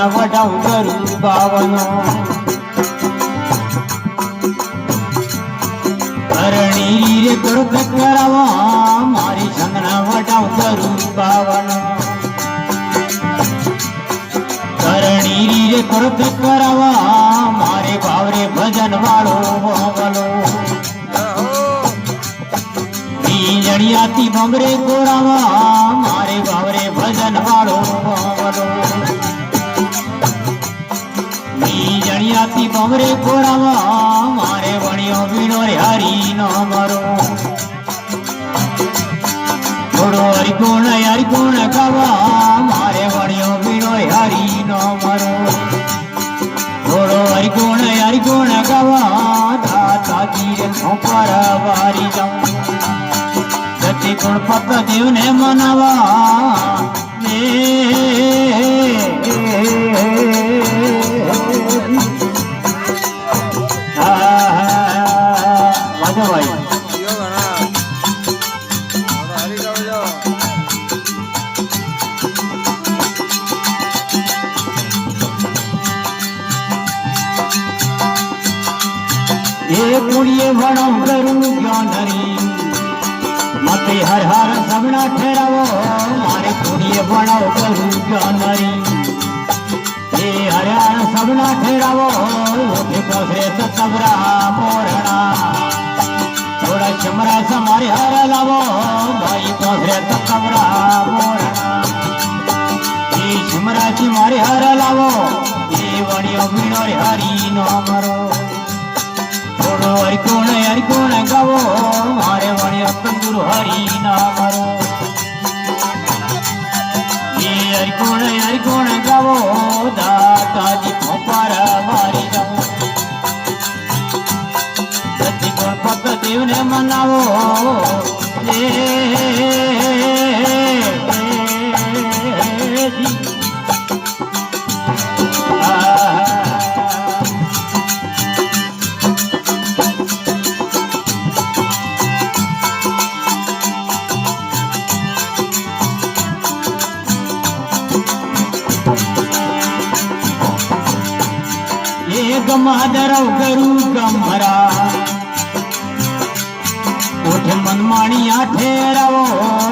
સંગના વડાઉ કરું બાવનો કરણી રે કૃત કરાવા મારી સંગના વડાઉ કરું બાવનો કરણી રે કૃત કરાવા મારે ભાવરે ભજન વાળો બોલો જડિયાતી ભમરે ગોરાવા મારે ભાવરે ભજન વાળો બોલો જડિયાતી ભમરે ગોરાવા મારે વણિયો વીણો રે હરી નો મરો થોડો હરિગુણ ગાવા મારે વણિયો વીણો હરી નો મરો થોડો હરિગુણ ગાવા દાદાજી રે ખોપર વારી જાઉં ગુણપત દેવને મનાવા ભાઈ એ કુડીએ ભણો કરું જ્ઞાનરી મતે હર હર સગણા ઠેરાવો મારે કુડીએ ભણાવ કરું જ્ઞાનરી એ હર હર સગણા ઠેરાવો ઓઠે પોસરે સતબરા મોરણા થોડા ચમરા સમારે હર લાવો ભાઈ પોસરે સતબરા મોરણા એ ચમરાથી મારે હર લાવો એ વણિયો વીણો રે હરી નો મરો થોડો હરિકોણ ગાવો મારે વણિયો તંદુર હરી ના મરો એ હરિકોણ ગાવો દાતાજી ખોપાર મારી જાઓ સતી ગુણપત દેવને મનાવો ગમાદરવ કરું ગમરા ઓઠે મનમાણી આઠે રાવો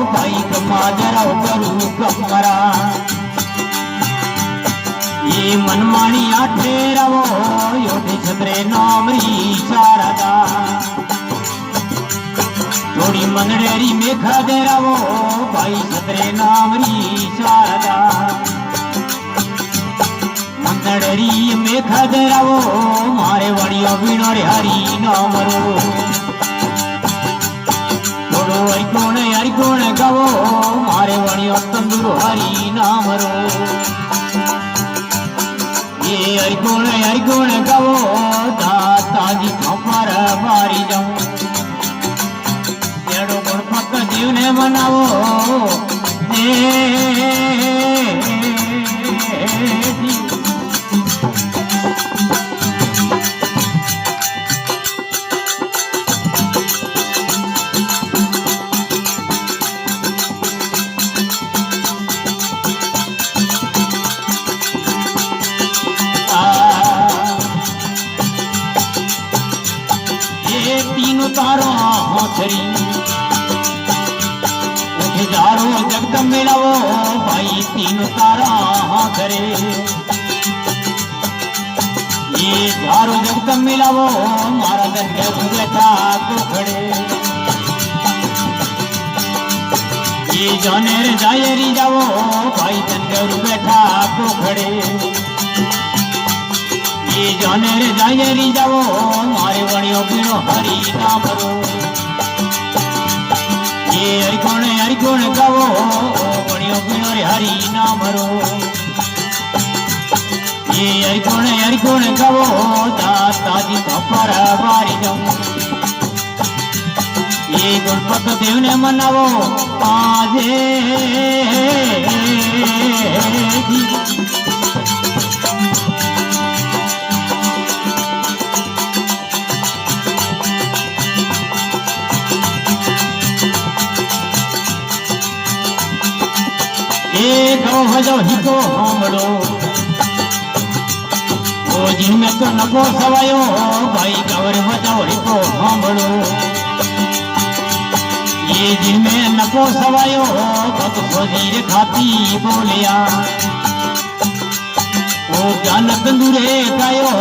ભાઈ ગમાદરવ કરું ગમરા એ મનમાણી આઠે રાવો ઓઠે છત્રે નામરી શારદા થોડી મનડેરી મેઘા દેરાવો ભાઈ છત્રે નામરી શારદા નડરી મેઘા દેરાવો મારે વણિયો વીણો રે હરી નો મરો થોડો હરિકોણ ગાવો મારે વણિયો તંદુર હરી ના મરો એ હરિકોણ ગાવો દાતાજી ખોપર મારી જાઉં એડો ગુણપત દેવને મનાવો તારો હોથરી ઉઠ જારો જગત મેળવો ભાઈ તીન તારા હાથરે એ જારો જગત મેળવો મારા દંડે બેઠા કોખડે એ જાનેર જાયરી જાવો ભાઈ દંડે બેઠા કોખડે એ જાનેર જાયરી જાવો મારે વણિયો પીણો હરી ના મરો એ હરિકોણ ગાવો વણિયો પીણો રે હરી ના મરો એ હરિકોણ ગાવો દાતાજી ખોપર મારી જાઉં એ ગુણપત દેવને મનાવો આજે ભજો હિકો હોમડો जिनमें तो नफो सवायो भाई गौर बजाओ रे को सांभळो ये जिनमें नफो सवायो भक्त सोजीर खाती बोलिया ओ ज्ञान कंदूरे गायो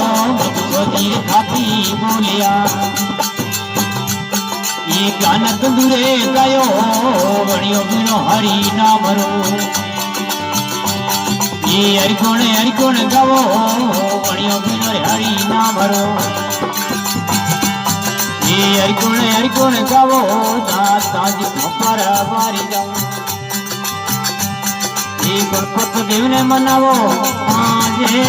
भक्त सोजीर खाती बोलिया ये ज्ञान कंदूरे गायो वणियो बीनो हरि नाम रो ये हरिकोण गावो वणियो बीनो हरि नाम रो ये हरिकोण गावो दास ताज खपर वारी जाओ ये गणपत देव ने मनावो आजे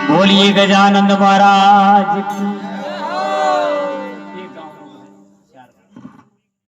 बोलिए गजानंद महाराज की